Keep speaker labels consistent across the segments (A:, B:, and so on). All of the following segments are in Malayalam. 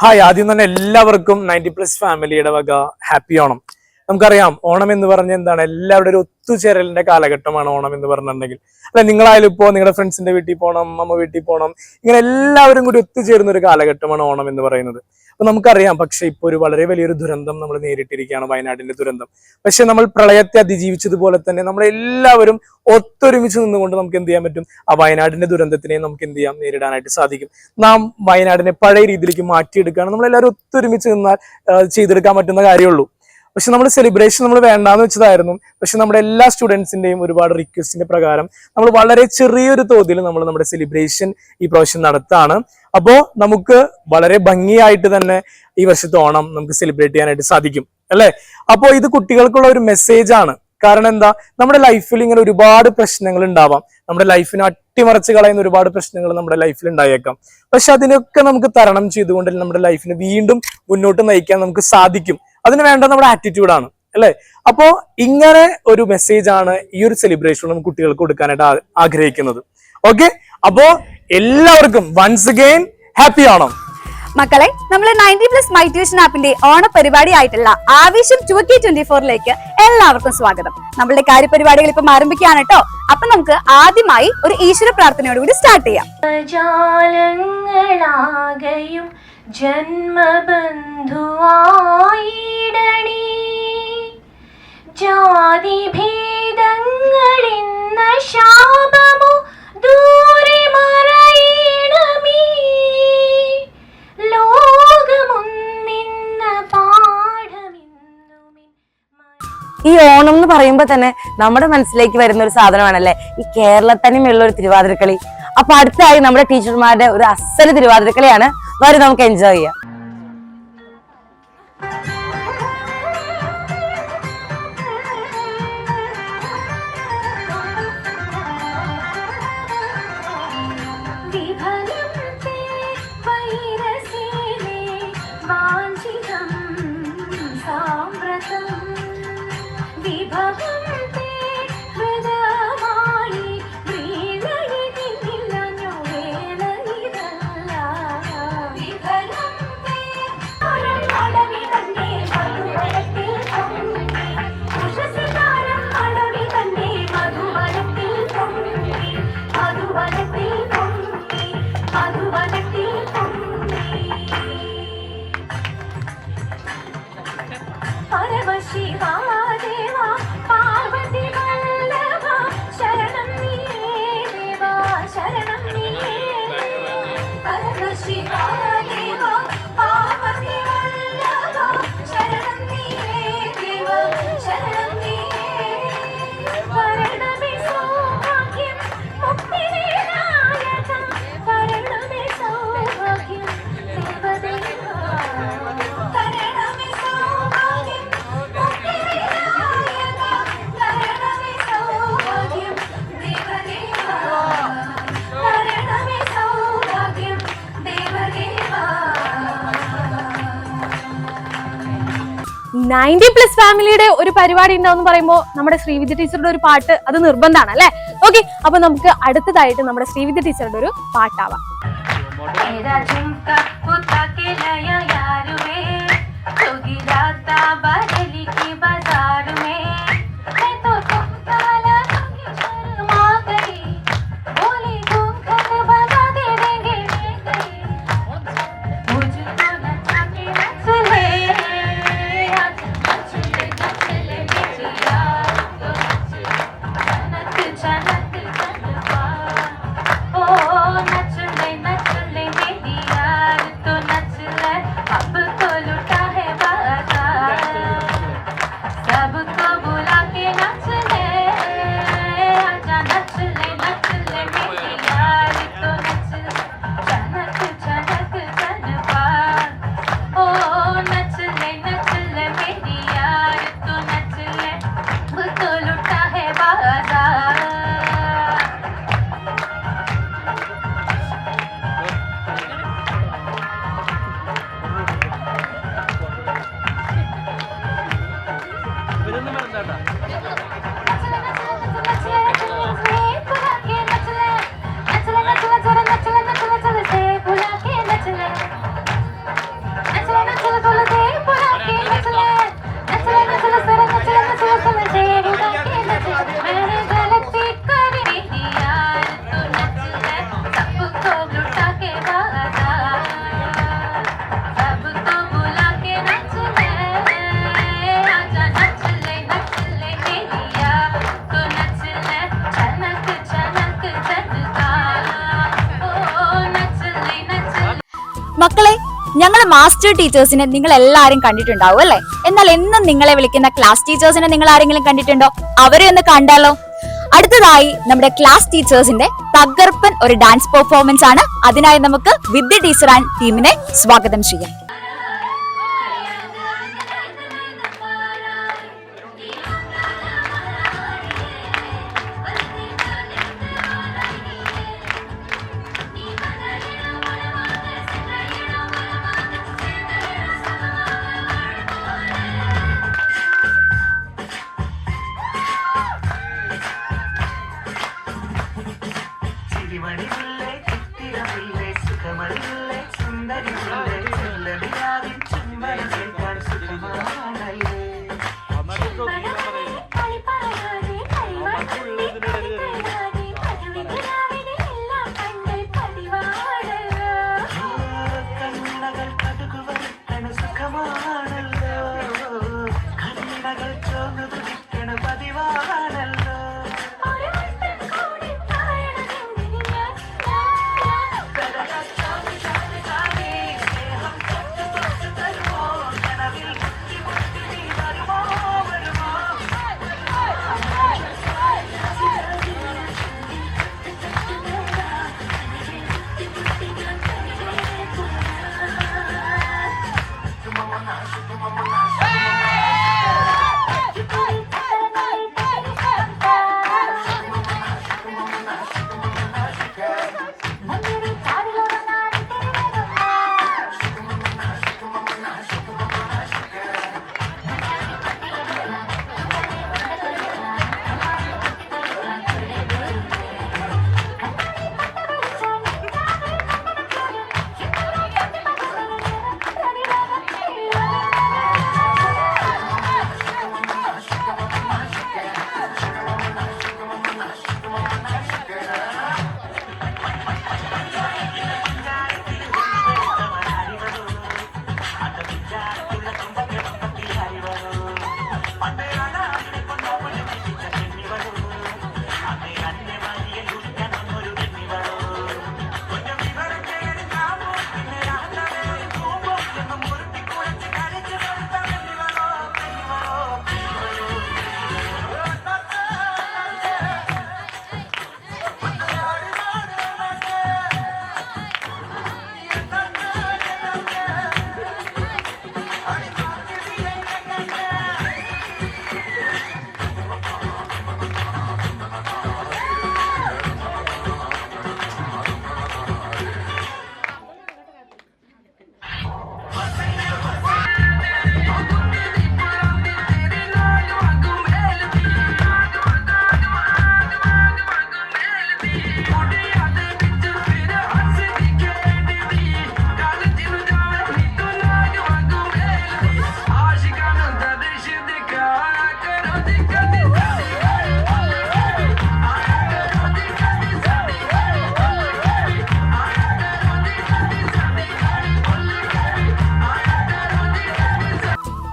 A: ഹായ്, ആദ്യം തന്നെ എല്ലാവർക്കും 90+ ഫാമിലിയുടെ വക ഹാപ്പി ഓണം. നമുക്കറിയാം, ഓണം എന്ന് പറഞ്ഞ എന്താണ്, എല്ലാവരുടെ ഒരു ഒത്തുചേരലിന്റെ കാലഘട്ടമാണ് ഓണം എന്ന് പറഞ്ഞിട്ടുണ്ടെങ്കിൽ. അല്ലെ, നിങ്ങളായാലും ഇപ്പോൾ നിങ്ങളുടെ ഫ്രണ്ട്സിന്റെ വീട്ടിൽ പോകണം, അമ്മ വീട്ടിൽ പോകണം, ഇങ്ങനെ എല്ലാവരും കൂടി ഒത്തുചേരുന്ന ഒരു കാലഘട്ടമാണ് ഓണം എന്ന് പറയുന്നത്. അപ്പൊ നമുക്കറിയാം, പക്ഷെ ഇപ്പോൾ ഒരു വളരെ വലിയൊരു ദുരന്തം നമ്മൾ നേരിട്ടിരിക്കുകയാണ്, വയനാടിന്റെ ദുരന്തം. പക്ഷെ നമ്മൾ പ്രളയത്തെ അതിജീവിച്ചതുപോലെ തന്നെ നമ്മളെല്ലാവരും ഒത്തൊരുമിച്ച് നിന്നുകൊണ്ട് നമുക്ക് എന്ത് ചെയ്യാൻ പറ്റും, ആ വയനാടിന്റെ ദുരന്തത്തിനെ നമുക്ക് എന്ത് ചെയ്യാം, നേരിടാനായിട്ട് സാധിക്കും. നാം വയനാടിനെ പഴയ രീതിയിലേക്ക് മാറ്റിയെടുക്കുകയാണ്. നമ്മളെല്ലാവരും ഒത്തൊരുമിച്ച് നിന്നാൽ ചെയ്തെടുക്കാൻ പറ്റുന്ന കാര്യമുള്ളൂ. പക്ഷെ നമ്മൾ സെലിബ്രേഷൻ നമ്മൾ വേണ്ടാന്ന് വെച്ചതായിരുന്നു. പക്ഷെ നമ്മുടെ എല്ലാ സ്റ്റുഡൻസിന്റെയും ഒരുപാട് റിക്വസ്റ്റിന്റെ പ്രകാരം നമ്മൾ വളരെ ചെറിയൊരു തോതിൽ നമ്മൾ നമ്മുടെ സെലിബ്രേഷൻ ഈ പ്രാവശ്യം നടത്താണ്. അപ്പോ നമുക്ക് വളരെ ഭംഗിയായിട്ട് തന്നെ ഈ വർഷത്തെ ഓണം നമുക്ക് സെലിബ്രേറ്റ് ചെയ്യാനായിട്ട് സാധിക്കും, അല്ലെ? അപ്പോ ഇത് കുട്ടികൾക്കുള്ള ഒരു മെസ്സേജ് ആണ്. കാരണം എന്താ, നമ്മുടെ ലൈഫിൽ ഇങ്ങനെ ഒരുപാട് പ്രശ്നങ്ങൾ ഉണ്ടാവാം. നമ്മുടെ ലൈഫിനെ അട്ടിമറിച്ച് കളയുന്ന ഒരുപാട് പ്രശ്നങ്ങൾ നമ്മുടെ ലൈഫിൽ ഉണ്ടായേക്കാം. പക്ഷെ അതിനൊക്കെ നമുക്ക് തരണം ചെയ്തുകൊണ്ട് നമ്മുടെ ലൈഫിനെ വീണ്ടും മുന്നോട്ട് നയിക്കാൻ നമുക്ക് സാധിക്കും. അതിന് വേണ്ട നമ്മുടെ ആറ്റിറ്റ്യൂഡാണ്, അല്ലെ? അപ്പോ ഇങ്ങനെ ഒരു മെസ്സേജ് ആണ് ഈ ഒരു സെലിബ്രേഷൻ നമുക്ക് കുട്ടികൾക്ക് കൊടുക്കാനായിട്ട് ആഗ്രഹിക്കുന്നത്. ഓക്കെ, അപ്പോ എല്ലാവർക്കും വൺസ് അഗൈൻ ഹാപ്പി ഓണം.
B: മക്കളെ, നമ്മളെ 90+ മൈ ട്യൂഷൻ ആപ്പിന്റെ ഓണ പരിപാടി ആയിട്ടുള്ള ആവേശം 2024 എല്ലാവർക്കും സ്വാഗതം. നമ്മളുടെ കാര്യപരിപാടികൾ ഇപ്പം ആരംഭിക്കുകയാണ് കേട്ടോ. അപ്പൊ നമുക്ക് ആദ്യമായി ഒരു ഈശ്വര പ്രാർത്ഥനയോടുകൂടി സ്റ്റാർട്ട് ചെയ്യാം.
C: ജന്മബന്ധുവായിടണി ജാതി ഭേദങ്ങളിന്ന ശാപമു ദൂരെ മറയിടമേ ലോകമുന്നിന്ന പാഠമിന്നുമേ.
D: ഈ ഓണം എന്ന് പറയുമ്പോ തന്നെ നമ്മുടെ മനസ്സിലേക്ക് വരുന്ന ഒരു സാധനമാണല്ലേ ഈ കേരളത്തനിമുള്ള ഒരു തിരുവാതിരക്കളി. അപ്പൊ അടുത്തായി നമ്മുടെ ടീച്ചർമാരുടെ ഒരു അസല് തിരുവാതിരക്കളിയാണ്. വരും, നമുക്ക് എൻജോയ് ചെയ്യാം.
B: ഫാമിലിയുടെ ഒരു പരിപാടി ഉണ്ടാവും പറയുമ്പോൾ നമ്മുടെ ശ്രീവിദ്യ ടീച്ചറുടെ ഒരു പാട്ട് അത് നിർബന്ധമാണ്, അല്ലെ? ഓക്കെ, അപ്പൊ നമുക്ക് അടുത്തതായിട്ട് നമ്മുടെ ശ്രീവിദ്യ ടീച്ചറുടെ ഒരു പാട്ടാവാം.
C: सबको बुला
B: മക്കളെ, ഞങ്ങൾ മാസ്റ്റർ ടീച്ചേഴ്സിനെ നിങ്ങൾ എല്ലാരും കണ്ടിട്ടുണ്ടാവും അല്ലെ? എന്നാൽ എന്നും നിങ്ങളെ വിളിക്കുന്ന ക്ലാസ് ടീച്ചേഴ്സിനെ നിങ്ങൾ ആരെങ്കിലും കണ്ടിട്ടുണ്ടോ? അവരെ ഒന്ന് കണ്ടാലോ? അടുത്തതായി നമ്മുടെ ക്ലാസ് ടീച്ചേഴ്സിന്റെ തകർപ്പൻ ഒരു ഡാൻസ് പെർഫോമൻസ് ആണ്. അതിനായി നമുക്ക് വിദ്യ ടീച്ചർ ആൻഡ് ടീമിനെ സ്വാഗതം ചെയ്യാം.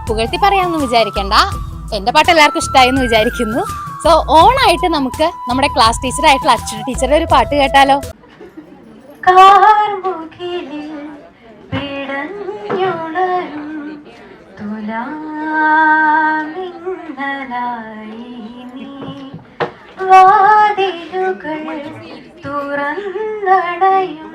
E: പുകഴ്ത്തി പറയാമെന്ന് വിചാരിക്കണ്ട, എന്റെ പാട്ട് എല്ലാവർക്കും ഇഷ്ടമായെന്ന് വിചാരിക്കുന്നു. സോ ഓണായിട്ട് നമുക്ക് നമ്മുടെ ക്ലാസ് ടീച്ചർ ആയിട്ടുള്ള അക്ഷര ടീച്ചറുടെ ഒരു പാട്ട് കേട്ടാലോ?
C: തുറന്നടയും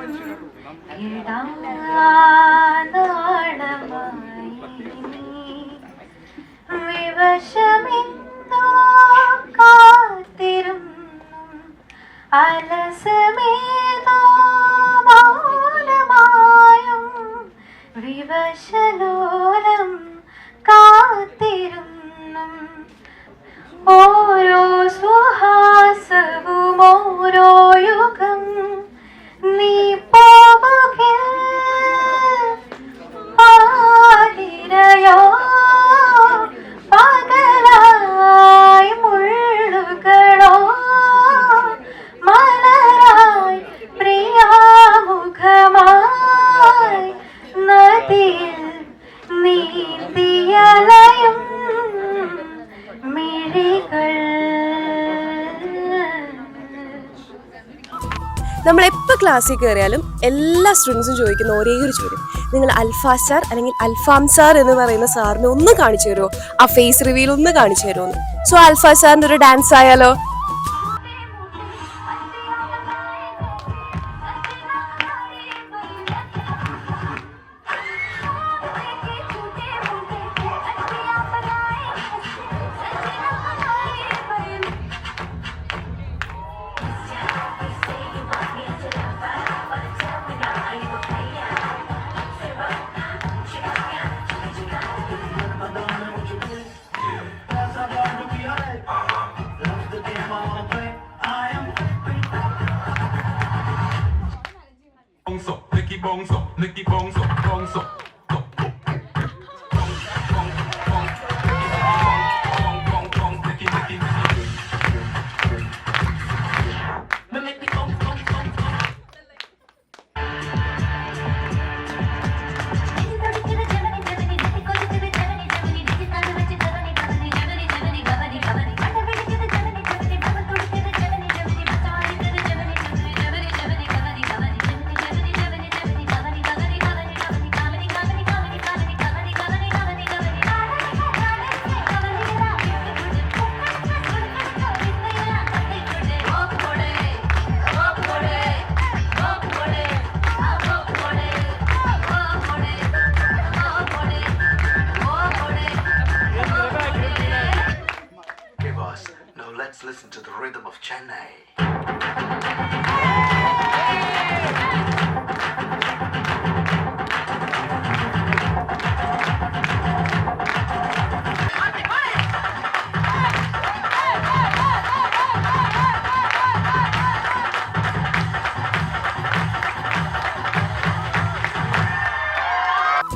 C: വിവശമെന്തോ കാത്തിരുന്നു അലസമേതോ മൗനമായും വിവശലോലം കാത്തിരുന്നു ഓരോ സുഹാസവും ഓരോ യുഗം നീ പോവുകിൽ ആതിരയോ പകലായി മുള്ളുകളോ മലരായി പ്രിയ
F: ക്ലാസ്സിൽ കയറിയാലും എല്ലാ സ്റ്റുഡൻസും ചോദിക്കുന്ന ഒരേ ഒരു ചോദ്യം, നിങ്ങൾ അൽഫാസ് സാർ അല്ലെങ്കിൽ അൽഫാം സാർ എന്ന് പറയുന്ന സാറിനെ ഒന്ന് കാണിച്ചു തരുമോ, ആ ഫേസ് റിവീൽ ഒന്ന് കാണിച്ചു തരുമോ എന്ന്. സോ അൽഫാസ് സാറിന്റെ ഒരു ഡാൻസ് ആയാലോ?
G: Nicky Bonzo, Bonzo.
H: Let's listen to the rhythm of Chennai.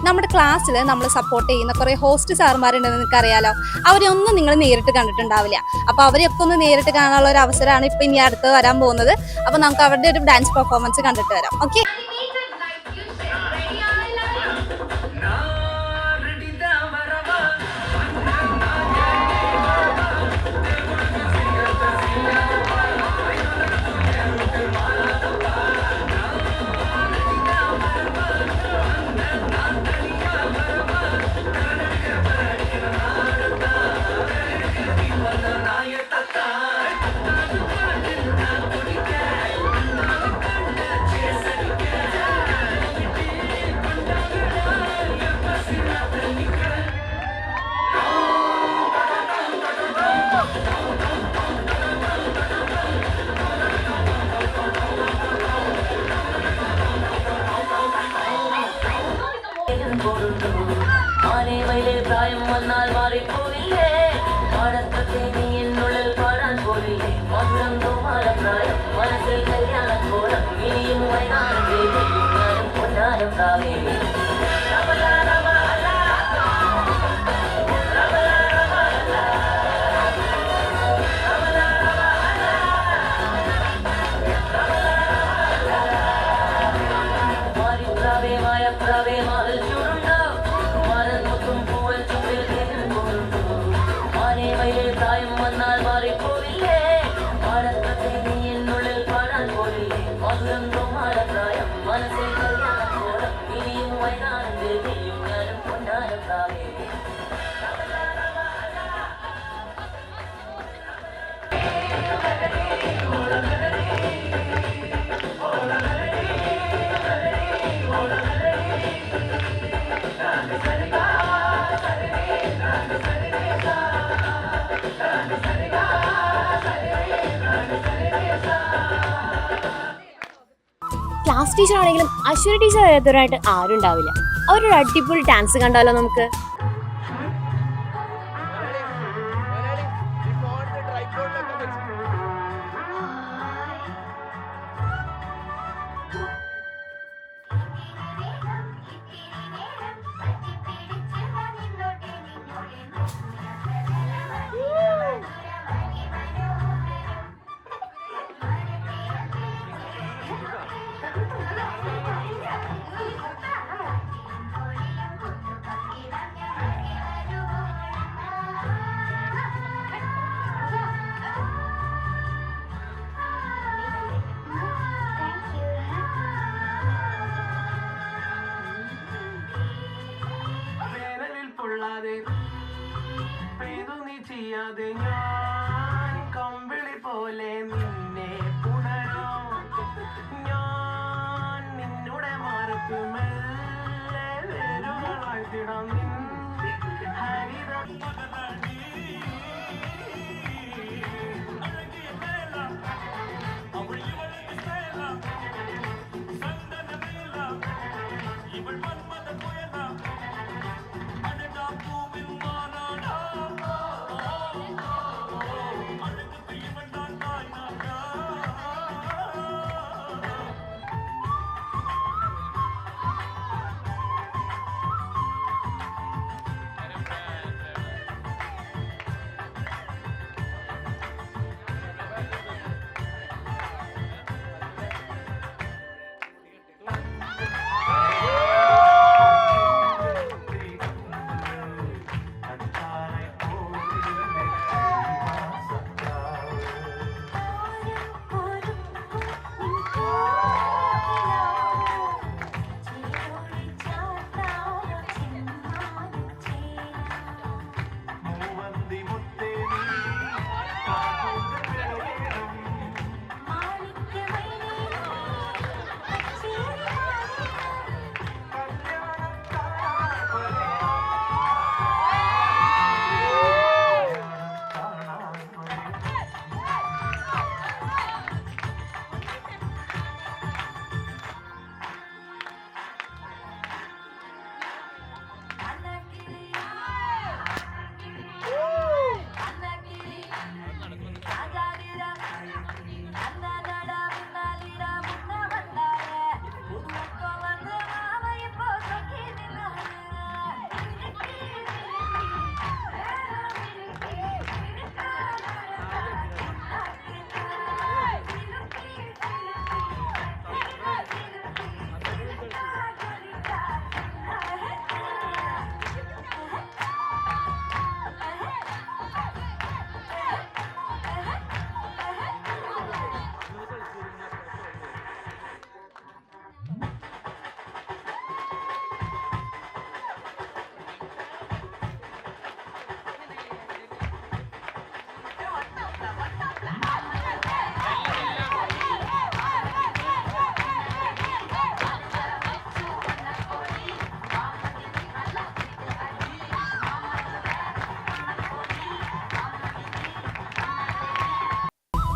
B: നമ്മുടെ ക്ലാസ്സിൽ നമ്മൾ സപ്പോർട്ട് ചെയ്യുന്ന കുറേ ഹോസ്റ്റ് സാർമാരുണ്ടെന്ന് നിങ്ങൾക്ക് അറിയാലോ. അവരെയൊന്നും നിങ്ങൾ നേരിട്ട് കണ്ടിട്ടുണ്ടാവില്ല. അപ്പോൾ അവരെയൊക്കെ ഒന്ന് നേരിട്ട് കാണാനുള്ള ഒരു അവസരമാണ് ഇപ്പം ഇനി അടുത്ത് വരാൻ പോകുന്നത്. അപ്പോൾ നമുക്ക് അവരുടെ ഒരു ഡാൻസ് പെർഫോമൻസ് കണ്ടിട്ട് വരാം. ഓക്കെ,
I: പ്രായം വന്നാൽ മാറിപ്പോയില്ലേ, പാടത്തൊക്കെ നീ എന്നുള്ളിൽ പാടാൻ പോയില്ലേ, മധുരം തോമാല പ്രായം മനസ്സിൽ കല്യാണക്കോളം ഇനിയും വൈകാരം പൊന്നാരം കാവേരി. പ്രായം വന്നാൽ മാറിപ്പോയില്ലേ, പാടത്തൊക്കെ നീ എന്നുള്ളിൽ പാടാൻ പോയില്ലേ, മധുരം തോമാല പ്രായം മനസ്സിൽ കല്യാണക്കോളം ഇനിയും വൈകാരം ദേവിയും ഞാനും പൊന്നാരം കാവേരി.
E: ക്ലാസ് ടീച്ചർ ആണെങ്കിലും അശ്വതി ടീച്ചർ അറിയാത്തവരായിട്ട് ആരും ഉണ്ടാവില്ല. അവരൊരു അടിപൊളി ഡാൻസ് കണ്ടാലോ നമുക്ക്?
C: Thank you.
I: അറിയാതെ ഞാൻ കമ്പിളി പോലെ നിന്നെ പുണരോ ഞാൻ നിന്നുടെ മാറത്ത് മെല്ലെ വേരുകളാഴ്ത്തിടാം നിൻ ഹരിത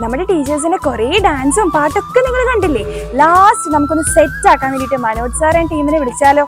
B: നമ്മുടെ ടീച്ചേഴ്സിന്റെ കുറേ ഡാൻസും പാട്ടൊക്കെ നിങ്ങൾ കണ്ടില്ലേ? ലാസ്റ്റ് നമുക്കൊന്ന് സെറ്റ് ആക്കാൻ വേണ്ടിയിട്ട് മനോജ് സാർ ആൻഡ് ടീമിനെ വിളിച്ചാലോ?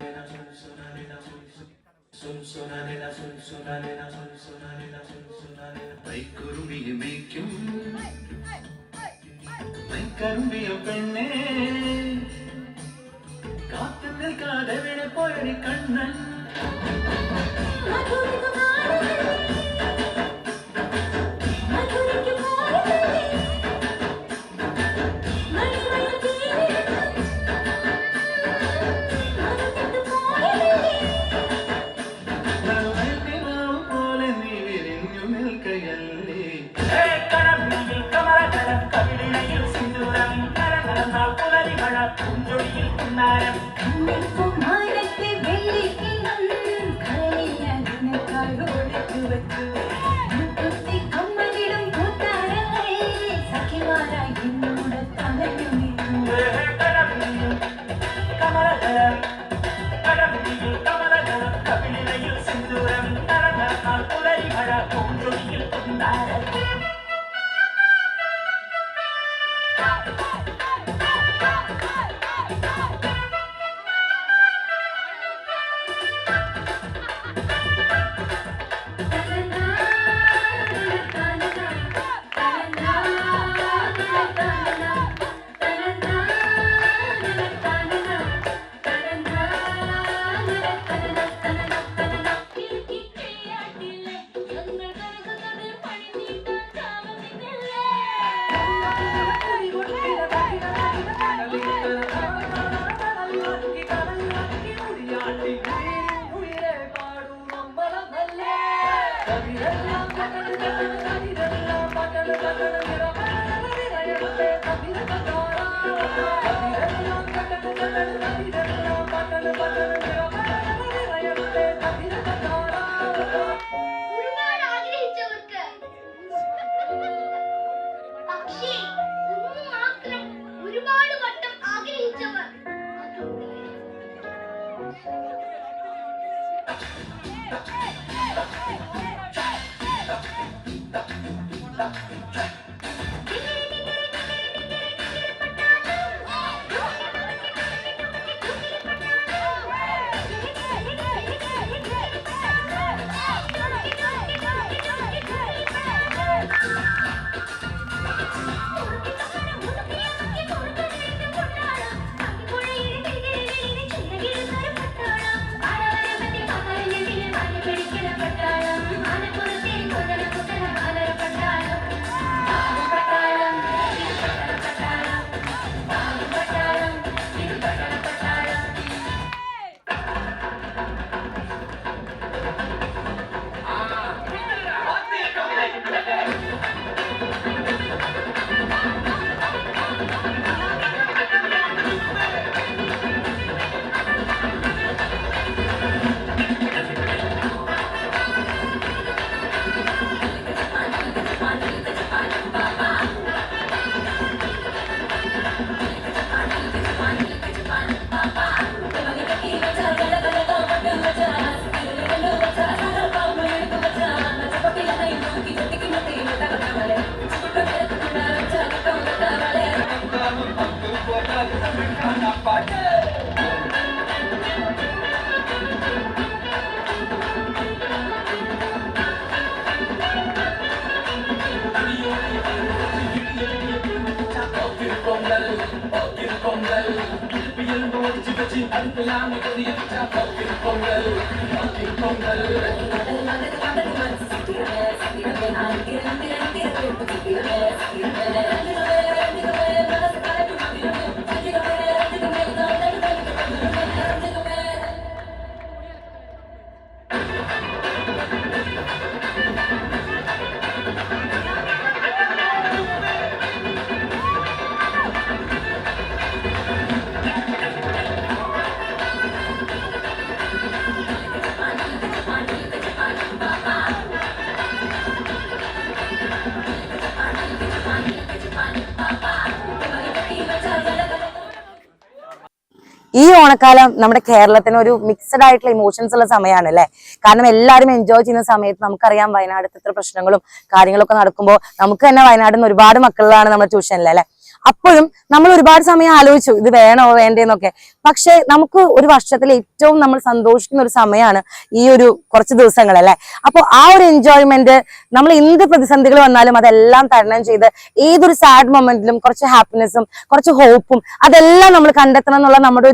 D: ഈ ഓണക്കാലം നമ്മുടെ കേരളത്തിന് ഒരു മിക്സഡ് ആയിട്ടുള്ള ഇമോഷൻസ് ഉള്ള സമയമാണ് അല്ലെ. കാരണം എല്ലാവരും എൻജോയ് ചെയ്യുന്ന സമയത്ത് നമുക്കറിയാം വയനാട് ഇത്ര പ്രശ്നങ്ങളും കാര്യങ്ങളൊക്കെ നടക്കുമ്പോൾ നമുക്ക് തന്നെ വയനാട്ടിൽ നിന്ന് ഒരുപാട് മക്കളാണ് നമ്മുടെ ട്യൂഷനിൽ അല്ലെ. അപ്പോഴും നമ്മൾ ഒരുപാട് സമയം ആലോചിച്ചു ഇത് വേണോ വേണ്ടേന്നൊക്കെ. പക്ഷെ നമുക്ക് ഒരു വർഷത്തിൽ ഏറ്റവും നമ്മൾ സന്തോഷിക്കുന്ന ഒരു സമയമാണ് ഈ ഒരു കുറച്ച് ദിവസങ്ങൾ അല്ലെ. അപ്പോൾ ആ ഒരു എൻജോയ്മെന്റ് നമ്മൾ എന്ത് പ്രതിസന്ധികൾ വന്നാലും അതെല്ലാം തരണം ചെയ്ത് ഏതൊരു സാഡ് മൊമെന്റിലും കുറച്ച് ഹാപ്പിനെസ്സും കുറച്ച് ഹോപ്പും അതെല്ലാം നമ്മൾ കണ്ടെത്തണം എന്നുള്ള നമ്മുടെ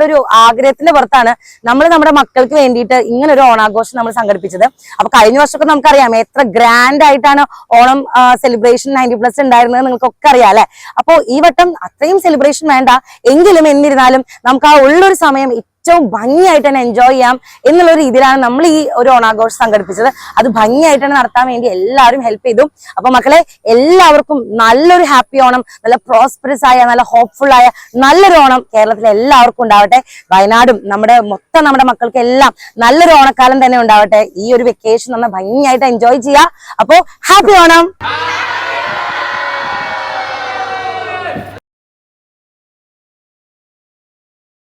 D: ഒരു ആഗ്രഹത്തിന്റെ പുറത്താണ് നമ്മൾ നമ്മുടെ മക്കൾക്ക് വേണ്ടിയിട്ട് ഇങ്ങനെ ഒരു ഓണാഘോഷം നമ്മൾ സംഘടിപ്പിച്ചത്. അപ്പൊ കഴിഞ്ഞ വർഷമൊക്കെ നമുക്കറിയാം എത്ര ഗ്രാൻഡ് ആയിട്ടാണ് ഓണം സെലിബ്രേഷൻ 90+ ഉണ്ടായിരുന്നത് നിങ്ങൾക്കൊക്കെ അറിയാം അല്ലെ. അപ്പൊ ഈ വട്ടം അത്രയും സെലിബ്രേഷൻ വേണ്ട എങ്കിലും എന്നിരുന്നാലും നമുക്ക് ആ ഉള്ളൊരു സമയം ഏറ്റവും ഭംഗിയായിട്ട് തന്നെ എൻജോയ് ചെയ്യാം എന്നുള്ള രീതിയിലാണ് നമ്മൾ ഈ ഒരു ഓണാഘോഷം സംഘടിപ്പിച്ചത്. അത് ഭംഗിയായിട്ട് തന്നെ നടത്താൻ വേണ്ടി എല്ലാവരും ഹെൽപ്പ് ചെയ്തു. അപ്പൊ മക്കളെ എല്ലാവർക്കും നല്ലൊരു ഹാപ്പി ഓണം, നല്ല പ്രോസ്പെറസ് ആയ നല്ല ഹോപ്പ്ഫുൾ ആയ നല്ലൊരു ഓണം കേരളത്തിലെ എല്ലാവർക്കും ഉണ്ടാവട്ടെ. വയനാടും നമ്മുടെ മക്കൾക്ക് എല്ലാം നല്ലൊരു ഓണക്കാലം തന്നെ ഉണ്ടാവട്ടെ. ഈ ഒരു വെക്കേഷൻ നമ്മൾ ഭംഗിയായിട്ട് എൻജോയ് ചെയ്യാം. അപ്പോ ഹാപ്പി ഓണം.